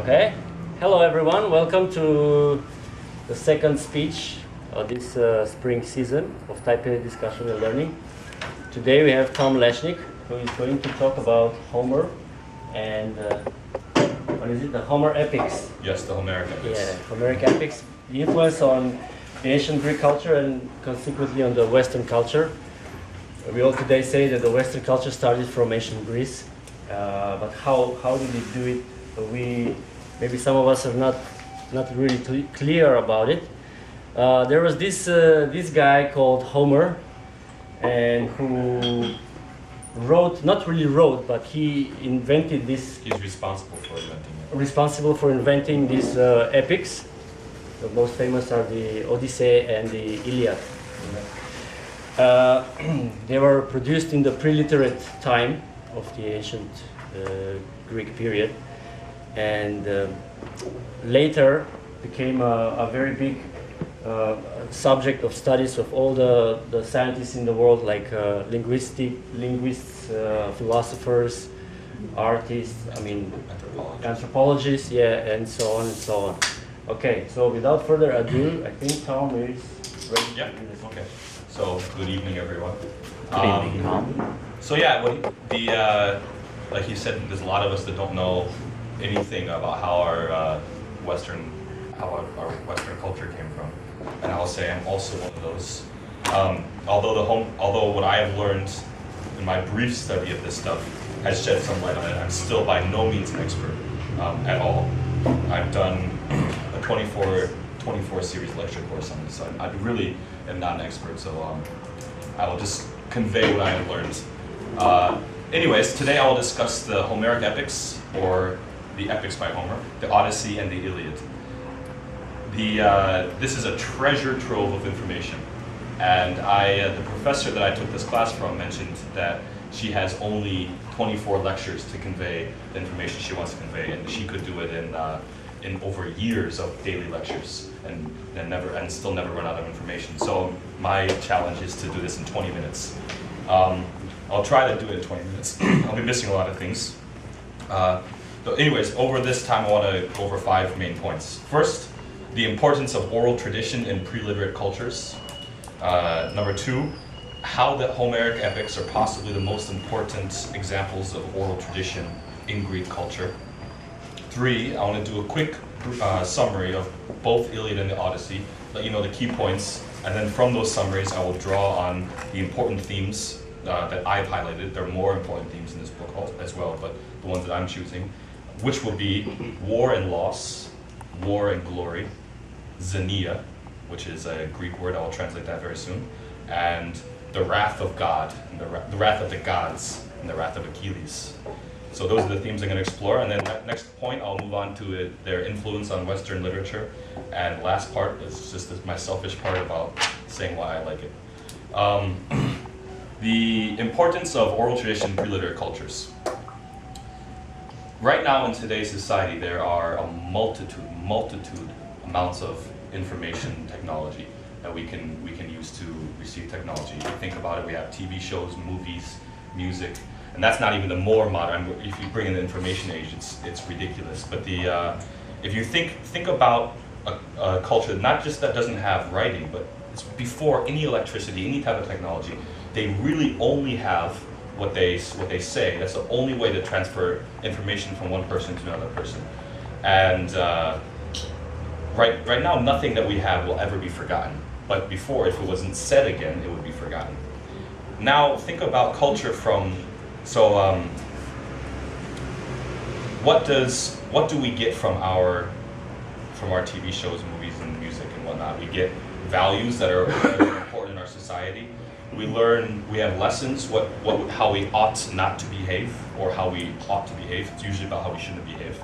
Okay. Hello everyone. Welcome to the second speech of this spring season of Taipei Discussion and Learning. Today we have Tom Leshnik, who is going to talk about Homer and what is it? The Homer Epics. Yes, the Homeric Epics. Yeah, Homeric Epics. The influence on the ancient Greek culture and consequently on the Western culture. We all today say that the Western culture started from ancient Greece, but how did it do it? Maybe some of us are not really clear about it. There was this guy called Homer, and who not really wrote, but he invented this. He's responsible for inventing it. Responsible for inventing these epics. The most famous are the Odyssey and the Iliad. They were produced in the pre-literate time of the ancient Greek period, and later became a very big subject of studies of all the scientists in the world, like linguists, philosophers, artists, anthropologists, yeah, and so on and so on. Okay, so without further ado, I think Tom is ready. Yeah. Okay. So good evening, everyone. Good evening, Tom. So yeah, like you said, there's a lot of us that don't know anything about how our Western culture came from, and I'll say I'm also one of those. Although what I have learned in my brief study of this stuff has shed some light on it, I'm still by no means an expert at all. I've done a 24 series lecture course on this, so I really am not an expert. So I will just convey what I have learned. Anyways, today I will discuss the Homeric Epics, or the epics by Homer, the Odyssey and the Iliad. This is a treasure trove of information, and the professor that I took this class from mentioned that she has only 24 lectures to convey the information she wants to convey, and she could do it in over years of daily lectures and still never run out of information. So my challenge is to do this in 20 minutes. I'll try to do it in 20 minutes. I'll be missing a lot of things. But anyways, over this time I want to go over 5 main points. First, the importance of oral tradition in pre-literate cultures. Number 2, how the Homeric epics are possibly the most important examples of oral tradition in Greek culture. 3, I want to do a quick summary of both Iliad and the Odyssey, let you know the key points, and then from those summaries I will draw on the important themes that I've highlighted. There are more important themes in this book as well, but the ones that I'm choosing, which will be war and loss, war and glory, xenia, which is a Greek word, I will translate that very soon, and the wrath of God, and the wrath of the gods, and the wrath of Achilles. So those are the themes I'm going to explore, and then that next point I'll move on to their influence on Western literature, and last part is just my selfish part about saying why I like it. The importance of oral tradition in pre-literate cultures. Right now in today's society there are a multitude amounts of information technology that we can use to receive technology. If you think about it, we have TV shows, movies, music, and that's not even the more modern. If you bring in the information age, it's ridiculous. But if you think about a culture not just that doesn't have writing, but it's before any electricity, any type of technology, they really only have what they say. That's the only way to transfer information from one person to another person. And right now, nothing that we have will ever be forgotten. But before, if it wasn't said again, it would be forgotten. Now, think about culture what do we get from our TV shows, movies, and music and whatnot? We get values that are important in our society. We have lessons, how we ought not to behave, or how we ought to behave. It's usually about how we shouldn't behave.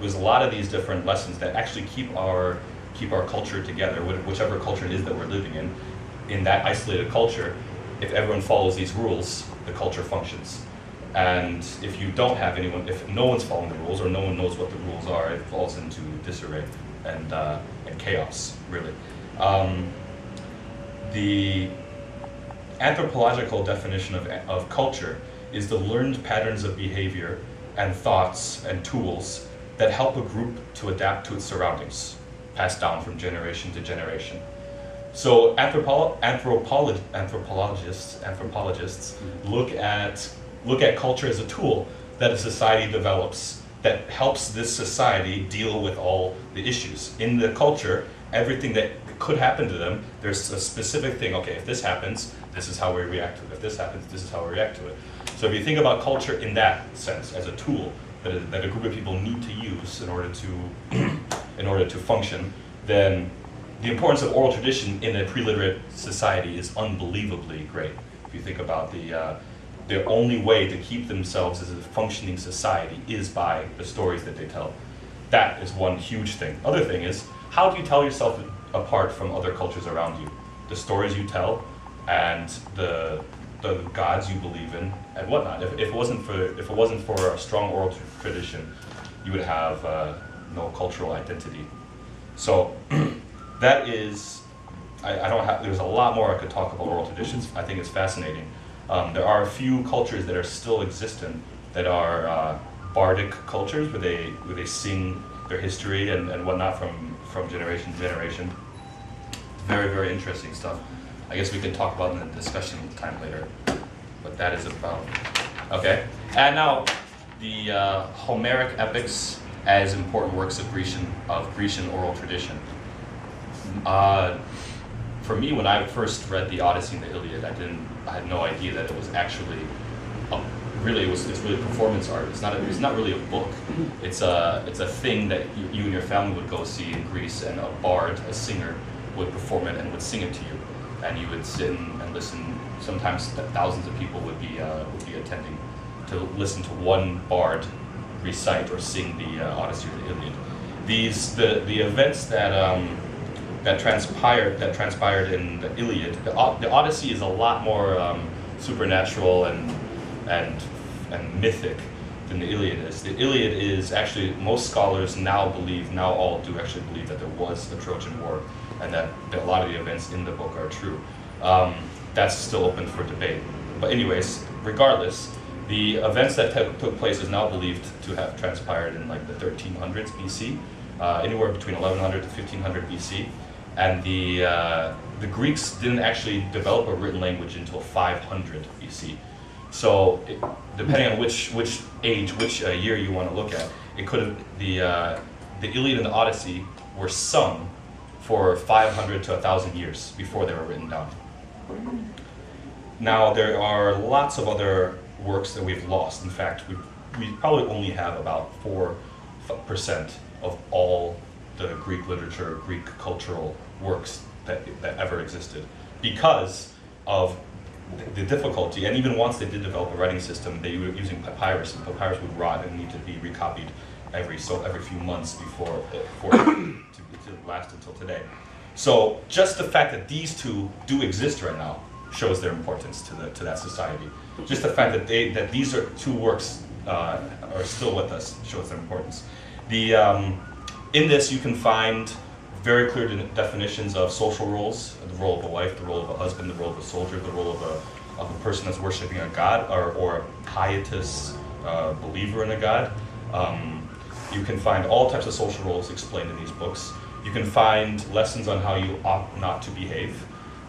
There's a lot of these different lessons that actually keep our culture together, whichever culture it is that we're living in. In that isolated culture, if everyone follows these rules, the culture functions. And if you don't have anyone, if no one's following the rules, or no one knows what the rules are, it falls into disarray and chaos, really. The anthropological definition of culture is the learned patterns of behavior and thoughts and tools that help a group to adapt to its surroundings, passed down from generation to generation. So anthropologists look at culture as a tool that a society develops that helps this society deal with all the issues. In the culture, everything that could happen to them, there's a specific thing, okay, if this happens, this is how we react to it. If this happens, this is how we react to it. So if you think about culture in that sense, as a tool that a group of people need to use in order to function, then the importance of oral tradition in a pre-literate society is unbelievably great. If you think about the only way to keep themselves as a functioning society is by the stories that they tell. That is one huge thing. Other thing is, how do you tell yourself apart from other cultures around you? The stories you tell and the gods you believe in and whatnot. If it wasn't for a strong oral tradition, you would have no cultural identity. So that is, there's a lot more I could talk about oral traditions. I think it's fascinating. There are a few cultures that are still existent that are bardic cultures where they sing their history and whatnot from generation to generation. Very, very interesting stuff. I guess we can talk about in the discussion time later, but that is about. Okay, and now the Homeric Epics as important works of Grecian oral tradition. For me, when I first read the Odyssey and the Iliad, I had no idea that it was actually it's really performance art. It's not really a book. It's a thing that you and your family would go see in Greece, and a bard, a singer, would perform it and would sing it to you, and you would sit and listen. Sometimes thousands of people would be attending to listen to one bard recite or sing the Odyssey or the Iliad. The events that transpired in the Iliad. The Odyssey is a lot more supernatural and mythic than the Iliad is. The Iliad is actually, most scholars now all do actually believe that there was a Trojan War and that a lot of the events in the book are true. That's still open for debate. But anyways, regardless, the events that took place is now believed to have transpired in like the 1300s BC, anywhere between 1100 to 1500 BC. And the Greeks didn't actually develop a written language until 500 BC. So depending on which year you want to look at, it could have the Iliad and the Odyssey were sung for 500 to 1,000 years before they were written down. Now there are lots of other works that we've lost. In fact, we probably only have about 4% of all the Greek literature, Greek cultural works that ever existed, because of the difficulty. And even once they did develop a writing system, they were using papyrus, and papyrus would rot and need to be recopied every few months for it to last until today. So just the fact that these two do exist right now shows their importance to that society. Just the fact that these are two works are still with us shows their importance. In this, you can find very clear definitions of social roles: the role of a wife, the role of a husband, the role of a soldier, the role of a person that's worshiping a god or a pietous believer in a god. You can find all types of social roles explained in these books. You can find lessons on how you ought not to behave.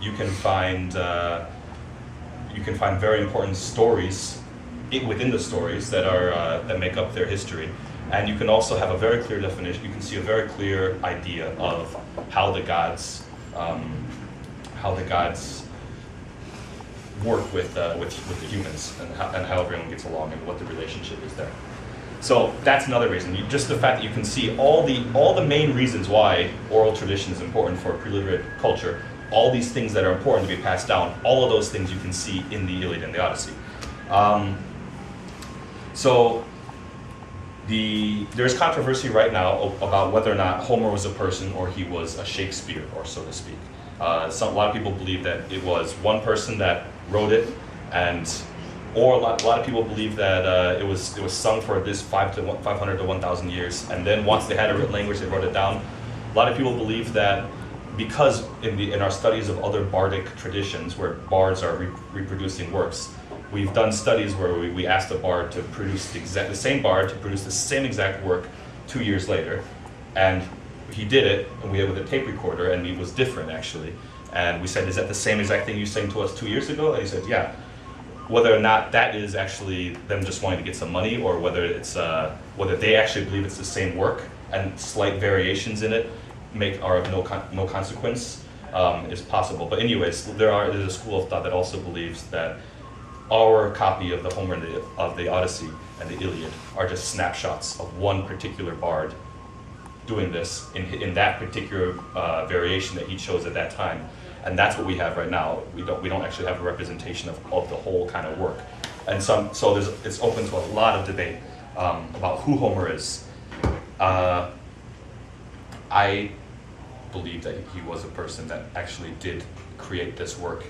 You can find very important stories within the stories that make up their history. And you can also have a very clear definition. You can see a very clear idea of how the gods work with the humans and how everyone gets along and what the relationship is there. So that's another reason. Just the fact that you can see all the main reasons why oral tradition is important for a pre-literate culture. All these things that are important to be passed down. All of those things you can see in the Iliad and the Odyssey. There's controversy right now about whether or not Homer was a person or he was a Shakespeare, or so to speak. A lot of people believe that it was one person that wrote it, or a lot of people believe that it was sung for this 500 to 1,000 years, and then once they had a written language, they wrote it down. A lot of people believe that because in our studies of other bardic traditions where bards are reproducing works, we've done studies where we asked a bard to produce the same bard to produce the same exact work 2 years later, and he did it, and we had with a tape recorder, and it was different actually. And we said, is that the same exact thing you saying to us 2 years ago? And he said, yeah. Whether or not that is actually them just wanting to get some money, or whether it's whether they actually believe it's the same work and slight variations in it are of no consequence, is possible. But anyways, there's a school of thought that also believes that our copy of the Homer and of the Odyssey and the Iliad are just snapshots of one particular bard doing this in that particular variation that he chose at that time. And that's what we have right now. We don't actually have a representation of the whole kind of work. And so it's open to a lot of debate about who Homer is. I believe that he was a person that actually did create this work.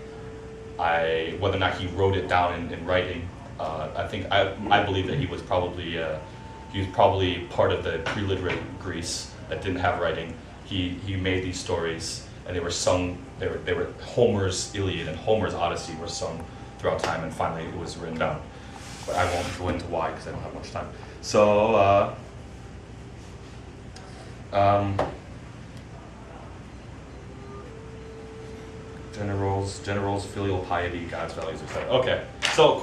Whether or not he wrote it down in writing, I believe that he was probably part of the pre-literate Greece that didn't have writing. He made these stories, and they were sung. They were Homer's Iliad and Homer's Odyssey were sung throughout time, and finally it was written down. But I won't go into why because I don't have much time. So. Generals, filial piety, God's values, etc. Okay, so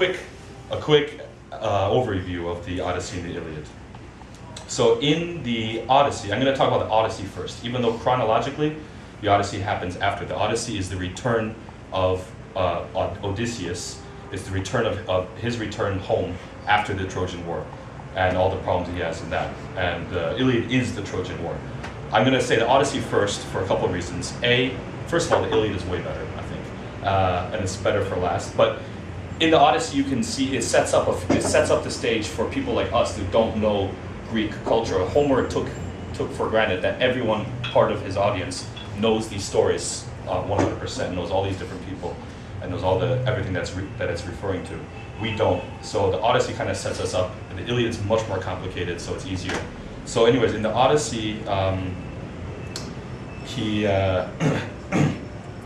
a quick overview of the Odyssey and the Iliad. So in the Odyssey, I'm going to talk about the Odyssey first, even though chronologically the Odyssey happens after. The Odyssey is the return of Odysseus, is the return of his return home after the Trojan War and all the problems he has in that. And the Iliad is the Trojan War. I'm going to say the Odyssey first for a couple of reasons. First of all, the Iliad is way better, I think, and it's better for last. But in the Odyssey, you can see it sets up the stage for people like us who don't know Greek culture. Homer took for granted that everyone part of his audience knows these stories 100%, knows all these different people, and knows everything that it's referring to. We don't. So the Odyssey kind of sets us up, and the Iliad is much more complicated, so it's easier. So anyways, in the Odyssey,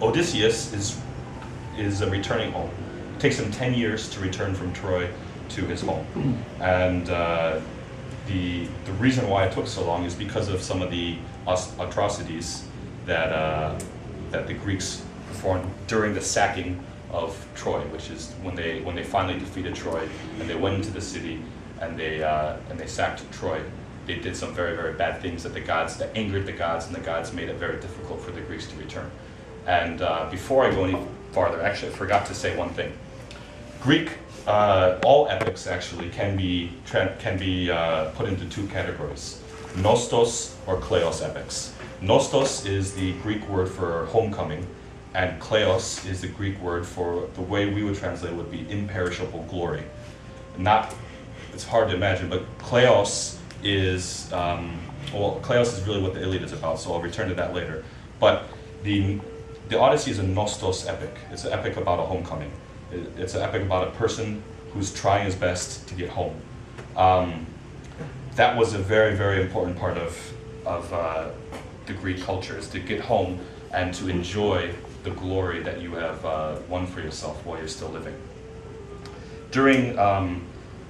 Odysseus is returning home. It takes him 10 years to return from Troy to his home. And the reason why it took so long is because of some of the atrocities that the Greeks performed during the sacking of Troy, which is when they finally defeated Troy and they went into the city and they sacked Troy. They did some very, very bad things that angered the gods, and the gods made it very difficult for the Greeks to return. And before I go any farther, actually, I forgot to say one thing. Greek, all epics actually can be put into two categories: nostos or kleos epics. Nostos is the Greek word for homecoming, and kleos is the Greek word for the way we would translate it would be imperishable glory. It's hard to imagine, but kleos is kleos is really what the Iliad is about, so I'll return to that later. But the Odyssey is a nostos epic. It's an epic about a homecoming. It's an epic about a person who's trying his best to get home. That was a very, very important part of the Greek culture, is to get home and to enjoy the glory that you have won for yourself while you're still living. During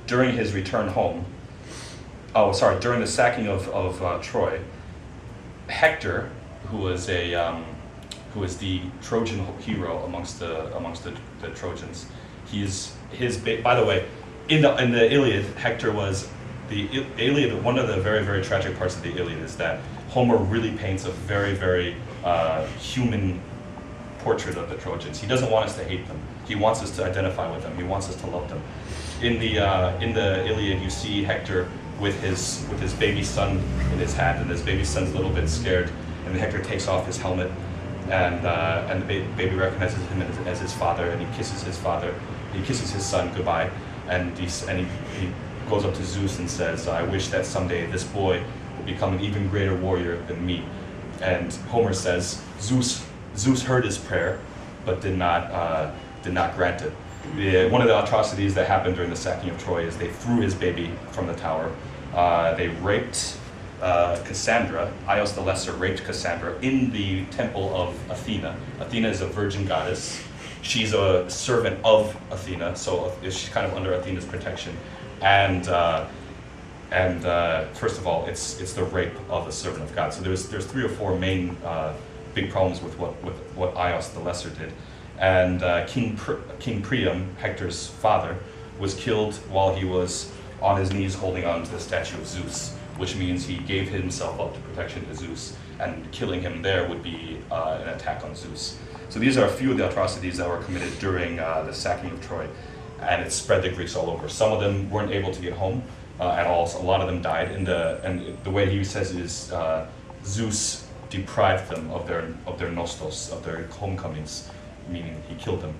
his return home, during the sacking of Troy, Hector, who was the Trojan hero amongst the Trojans, by the way, in the Iliad, Hector was the Iliad. One of the very, very tragic parts of the Iliad is that Homer really paints a very, very human portrait of the Trojans. He doesn't want us to hate them. He wants us to identify with them. He wants us to love them. In the Iliad, you see Hector with his baby son in his hand, and his baby son's a little bit scared, and Hector takes off his helmet, and the baby recognizes him as his father, and he kisses his father. He kisses his son goodbye, and he goes up to Zeus and says, "I wish that someday this boy will become an even greater warrior than me." And Homer says, Zeus heard his prayer, but did not grant it. One of the atrocities that happened during the sacking of Troy is they threw his baby from the tower. They raped Cassandra. Ios the Lesser raped Cassandra in the temple of Athena. Athena is a virgin goddess. She's a servant of Athena, so she's kind of under Athena's protection. And And first of all, it's the rape of a servant of God. So there's 3 or 4 main big problems with what Aios the Lesser did. And King Priam, Hector's father, was killed while he was on his knees holding on to the statue of Zeus, which means he gave himself up to protection to Zeus, and killing him there would be an attack on Zeus. So these are a few of the atrocities that were committed during the sacking of Troy, and it spread the Greeks all over. Some of them weren't able to get home at all, so a lot of them died. And the way he says is Zeus deprived them of their nostos, of their homecomings, meaning he killed them.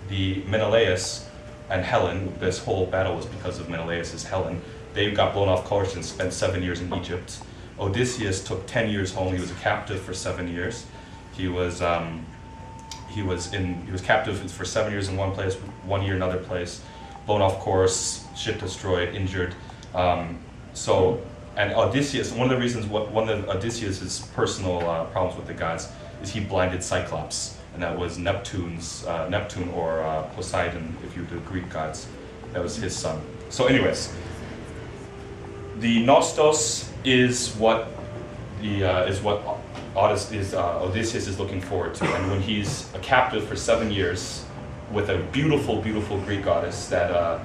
The Menelaus and Helen, this whole battle was because of Menelaus' Helen. They got blown off course and spent 7 years in Egypt. Odysseus took 10 years home. He was a captive for 7 years. He was captive for 7 years in one place, 1 year in another place, blown off course, ship destroyed, injured. And Odysseus, one of Odysseus's personal problems with the gods is he blinded Cyclops, and that was Neptune or Poseidon, if you do Greek gods. That was his son. So anyways, the Nostos is what Odysseus is looking forward to, and when he's a captive for 7 years with a beautiful, beautiful Greek goddess that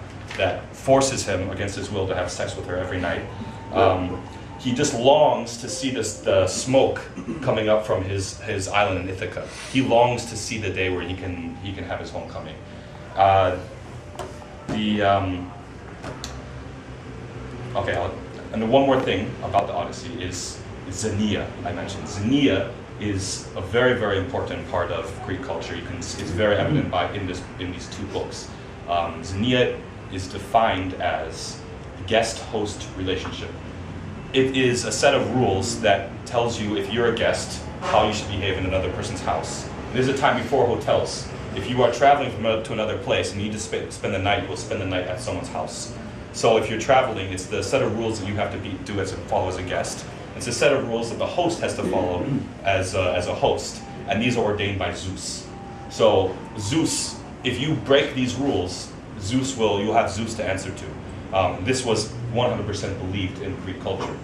forces him against his will to have sex with her every night, he just longs to see the smoke coming up from his island in Ithaca. He longs to see the day where he can have his homecoming. And the one more thing about the Odyssey is Xenia. I mentioned Xenia is a very, very important part of Greek culture. It's very evident in these 2 books. Xenia is defined as guest-host relationship. It is a set of rules that tells you, if you're a guest, how you should behave in another person's house. There's a time before hotels. If you are traveling to another place and you need to spend the night, you will spend the night at someone's house. So if you're traveling, it's the set of rules that you have to follow as a guest. It's a set of rules that the host has to follow as a host, and these are ordained by Zeus. So Zeus, if you break these rules, you'll have Zeus to answer to. This was 100% believed in Greek culture,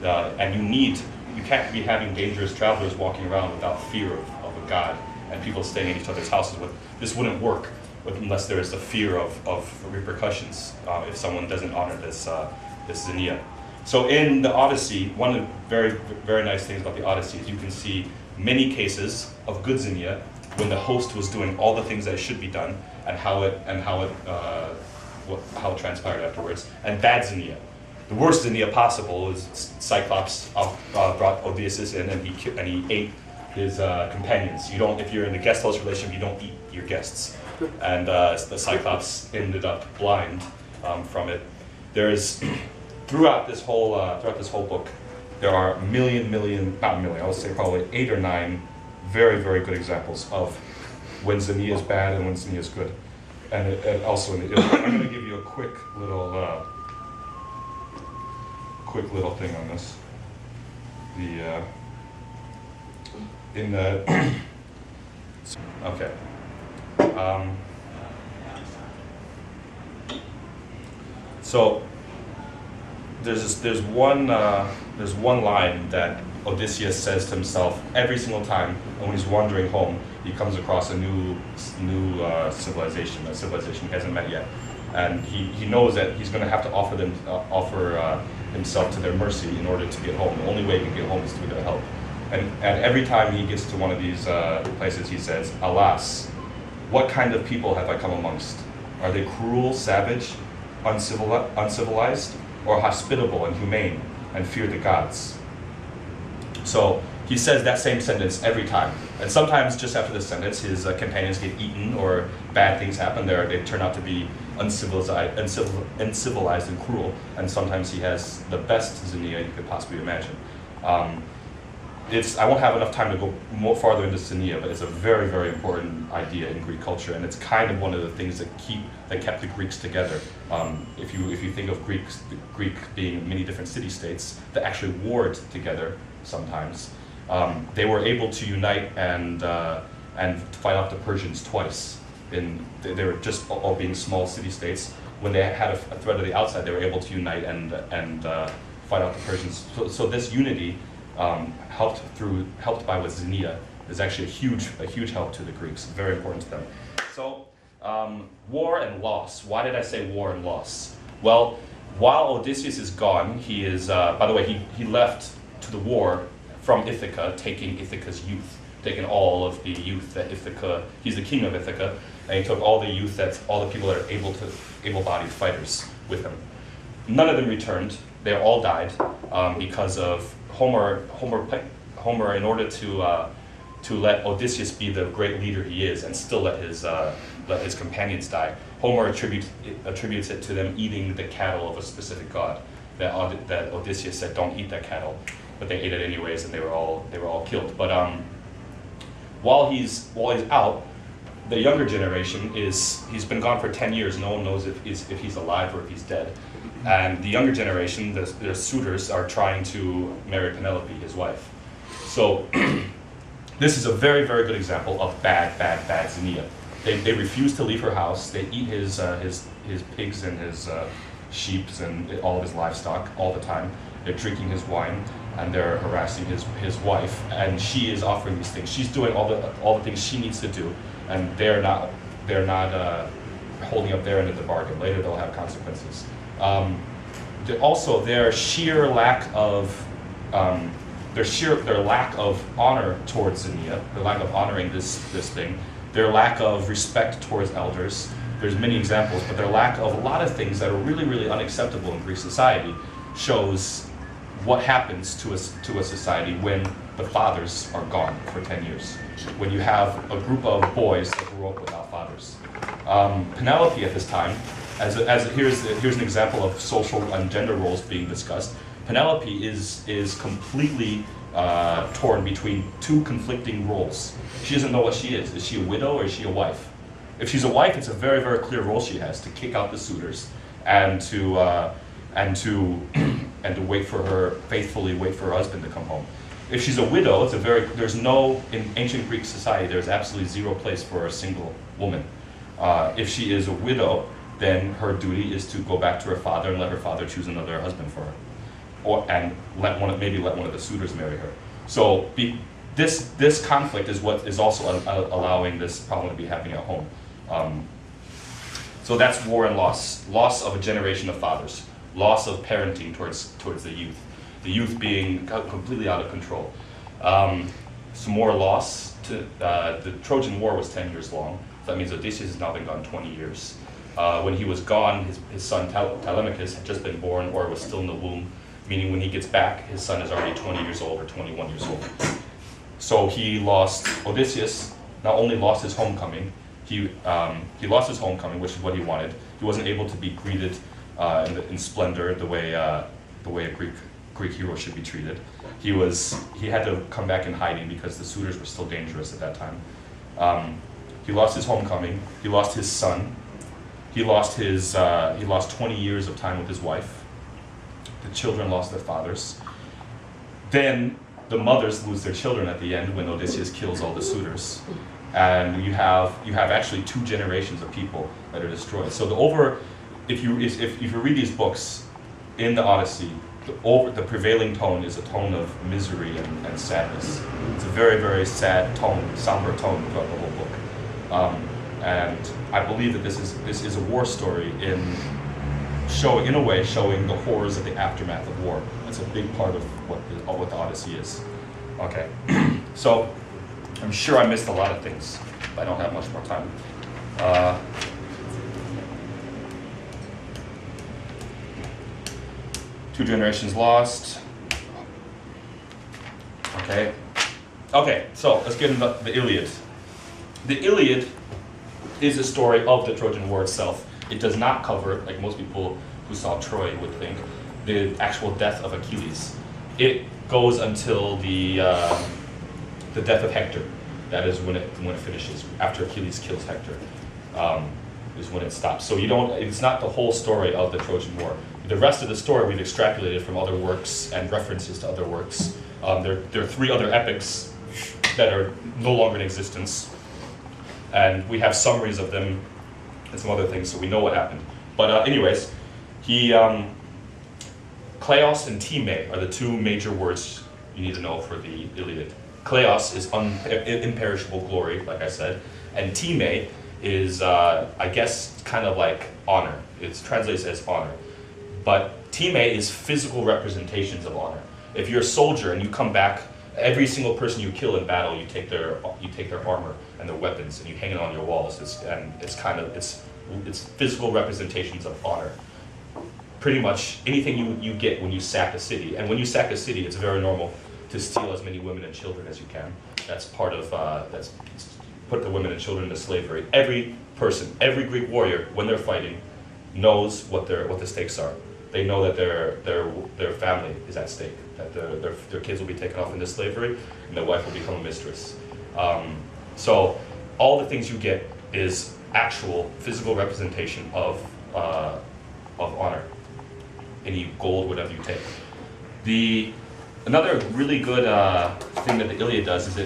and you can't be having dangerous travelers walking around without fear of a god and people staying in each other's houses. This wouldn't work unless there is the fear of repercussions if someone doesn't honor this Xenia. So in the Odyssey, one of the very, very nice things about the Odyssey is you can see many cases of good Xenia when the host was doing all the things that should be done and how it transpired afterwards, and bad Xenia. The worst Xenia possible is Cyclops brought Odysseus in and he ate his companions. If you're in the guest host relationship, you don't eat your guests. And the Cyclops ended up blind from it. There is throughout this whole book, there are not a million, I would say probably 8 or 9 very, very good examples of when Xenia is bad and when Xenia is good. And also in the I'm going to give you a quick little thing on this. Okay. So there's one line that Odysseus says to himself every single time, and when he's wandering home, he comes across a new civilization, a civilization he hasn't met yet, and he knows that he's going to have to offer himself to their mercy in order to get home. The only way he can get home is through their help. And every time he gets to one of these places, he says, "Alas, what kind of people have I come amongst? Are they cruel, savage, uncivilized, or hospitable and humane, and fear the gods?" So he says that same sentence every time. And sometimes just after this sentence, his companions get eaten or bad things happen. They turn out to be uncivilized and cruel. And sometimes he has the best Xenia you could possibly imagine. I won't have enough time to go more farther into Xenia, but it's a very, very important idea in Greek culture, and it's kind of one of the things that kept the Greeks together. If you think of Greek being many different city-states that actually warred together sometimes, they were able to unite and fight off the Persians twice. They were just all being small city-states. when they had a threat of the outside, they were able to unite and fight out the Persians. So this unity, helped by with Xenia, is actually a huge help to the Greeks. Very important to them. So war and loss. Why did I say war and loss? Well, while Odysseus is gone, he is. By the way, he left to the war from Ithaca, taking Ithaca's youth, taking all of the youth that Ithaca. He's the king of Ithaca, and he took all the youth, all the people that are able-bodied fighters with him. None of them returned. They all died because of Homer, in order to let Odysseus be the great leader he is, and still let his companions die. Homer attributes it to them eating the cattle of a specific god. That Odysseus said, "Don't eat that cattle," but they ate it anyways, and they were all killed. But while he's out, the younger generation he's been gone for 10 years. No one knows if he's alive or if he's dead. And the younger generation, the suitors, are trying to marry Penelope, his wife. So this is a very, very good example of bad Xenia. They refuse to leave her house. They eat his pigs and his sheep and all of his livestock all the time. They're drinking his wine, and they're harassing his wife. And she is offering these things. She's doing all the things she needs to do, and they're not holding up their end of the bargain. Later they'll have consequences. Also, their lack of honor towards Xenia, their lack of honoring this thing, their lack of respect towards elders. There's many examples, but their lack of a lot of things that are really, really unacceptable in Greek society shows what happens to a society when the fathers are gone for 10 years. When you have a group of boys that grew up without fathers. Penelope at this time, here's an example of social and gender roles being discussed. Penelope is completely torn between two conflicting roles. She doesn't know what she is. Is she a widow or is she a wife? If she's a wife, it's a very, very clear role she has to kick out the suitors and to faithfully wait for her husband to come home. If she's a widow, in ancient Greek society, there's absolutely zero place for a single woman. If she is a widow, then her duty is to go back to her father and let her father choose another husband for her, and let one of the suitors marry her. So this conflict is what is also allowing this problem to be happening at home. So that's war and loss of a generation of fathers, loss of parenting towards the youth being completely out of control. Some more loss to the Trojan War was 10 years long. So that means Odysseus has now been gone 20 years. When he was gone, his son Telemachus had just been born or was still in the womb, meaning when he gets back, his son is already 20 years old or 21 years old. So Odysseus not only lost his homecoming, he lost his homecoming, which is what he wanted. He wasn't able to be greeted in splendor the way a Greek hero should be treated. He had to come back in hiding because the suitors were still dangerous at that time. He lost his homecoming. He lost his son. He lost 20 years of time with his wife. The children lost their fathers. Then the mothers lose their children at the end when Odysseus kills all the suitors, and you have actually 2 generations of people that are destroyed. So if you read these books in the Odyssey, the prevailing tone is a tone of misery and sadness. It's a very, very sad tone, somber tone throughout the whole book. And I believe that this is a war story in a way showing the horrors of the aftermath of war. That's a big part of what the Odyssey is. Okay, so I'm sure I missed a lot of things, but I don't have much more time. 2 generations lost. Okay, so let's get into the Iliad. The Iliad is a story of the Trojan War itself. It does not cover, like most people who saw Troy would think, the actual death of Achilles. It goes until the death of Hector. That is when it finishes. After Achilles kills Hector, is when it stops. So it's not the whole story of the Trojan War. The rest of the story we've extrapolated from other works and references to other works. There are 3 other epics that are no longer in existence, and we have summaries of them and some other things, so we know what happened. But anyways, he kleos and time are the two major words you need to know for the Iliad. Kleos is imperishable glory, like I said, and time is, I guess, kind of like honor. It translates as honor. But time is physical representations of honor. If you're a soldier and you come back, every single person you kill in battle, you take their armor and their weapons and you hang it on your walls. It's physical representations of honor. Pretty much anything you get when you sack a city, and when you sack a city, it's very normal to steal as many women and children as you can. That's part of put the women and children into slavery. Every person, every Greek warrior, when they're fighting, knows what the stakes are. They know that their family is at stake, that their kids will be taken off into slavery, and their wife will become a mistress. So all the things you get is actual physical representation of honor. Any gold, whatever you take. Another really good thing that the Iliad does is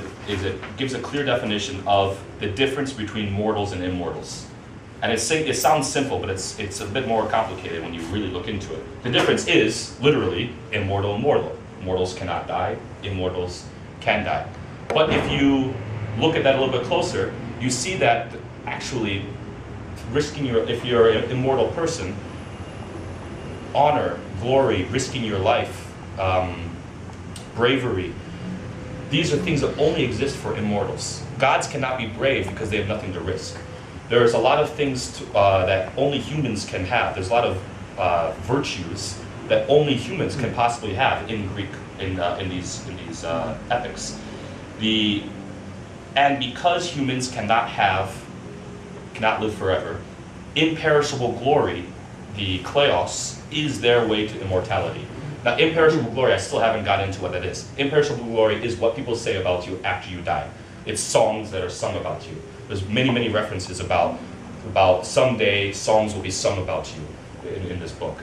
it gives a clear definition of the difference between mortals and immortals. And it sounds simple, but it's a bit more complicated when you really look into it. The difference is literally immortal and mortal. Mortals cannot die, immortals can die. But if you look at that a little bit closer, you see that actually if you're an immortal person, honor, glory, risking your life, bravery, these are things that only exist for immortals. Gods cannot be brave because they have nothing to risk. There's a lot of things that only humans can have. There's a lot of virtues that only humans can possibly have in Greek, in these epics. And because humans cannot live forever, imperishable glory, the kleos, is their way to immortality. Now, imperishable glory, I still haven't got into what that is. Imperishable glory is what people say about you after you die. It's songs that are sung about you. There's many, many references about someday songs will be sung about you in this book.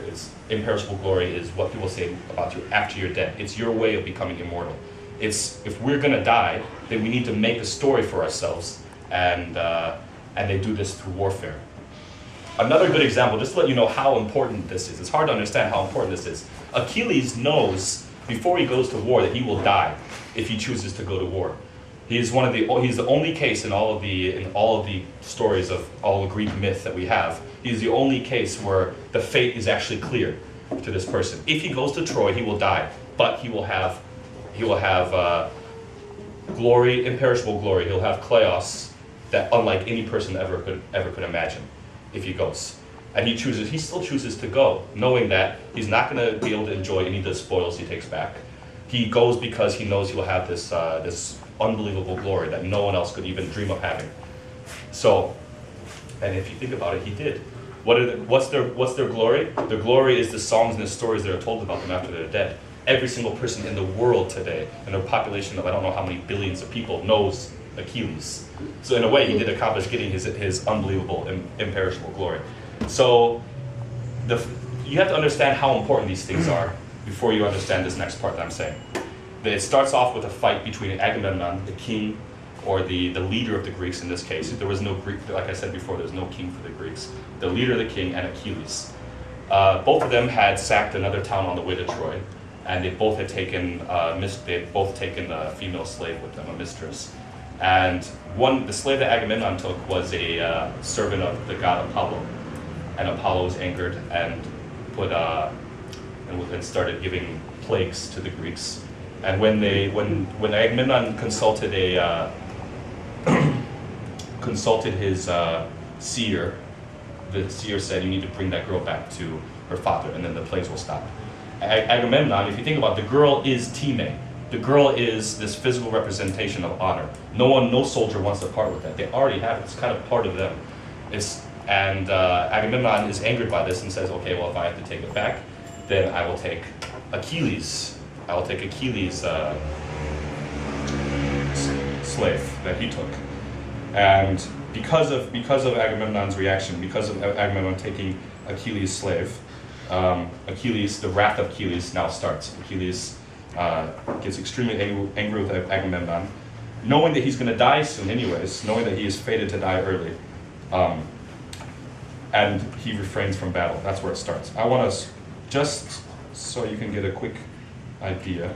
Imperishable glory is what people say about you after you're dead. It's your way of becoming immortal. If we're gonna die, then we need to make a story for ourselves, and they do this through warfare. Another good example, just to let you know how important this is. It's hard to understand how important this is. Achilles knows before he goes to war that he will die if he chooses to go to war. He's the only case in all of the stories of all the Greek myth that we have. He's the only case where the fate is actually clear to this person. If he goes to Troy, he will die, but he will have glory, imperishable glory. He'll have kleos that unlike any person ever could imagine if he goes. And he still chooses to go, knowing that he's not going to be able to enjoy any of the spoils he takes back. He goes because he knows he will have this unbelievable glory that no one else could even dream of having. So, and if you think about it, he did. What's their glory? Their glory is the songs and the stories that are told about them after they're dead. Every single person in the world today, and a population of I don't know how many billions of people, knows Achilles. So in a way, he did accomplish getting his unbelievable, imperishable glory. So you have to understand how important these things are before you understand this next part that I'm saying. It starts off with a fight between Agamemnon, the king, or the leader of the Greeks in this case. There was no Greek, like I said before, there's no king for the Greeks. The leader of the king and Achilles. Both of them had sacked another town on the way to Troy, and they both had taken a female slave with them, a mistress. And the slave that Agamemnon took was a servant of the god Apollo, and Apollo was angered and and started giving plagues to the Greeks. And when Agamemnon consulted his seer, the seer said, "You need to bring that girl back to her father, and then the plagues will stop." Agamemnon, if you think about it, the girl is Time. The girl is this physical representation of honor. No soldier wants to part with that. They already have it. It's kind of part of them. Agamemnon is angered by this and says, "Okay, well, if I have to take it back, then I will take Achilles. I will take Achilles' slave that he took." And because of Agamemnon's reaction, because of Agamemnon taking Achilles' slave, the wrath of Achilles now starts. Achilles gets extremely angry with Agamemnon, knowing that he's going to die soon anyways, knowing that he is fated to die early. and he refrains from battle. That's where it starts. I want to, just so you can get a quick idea,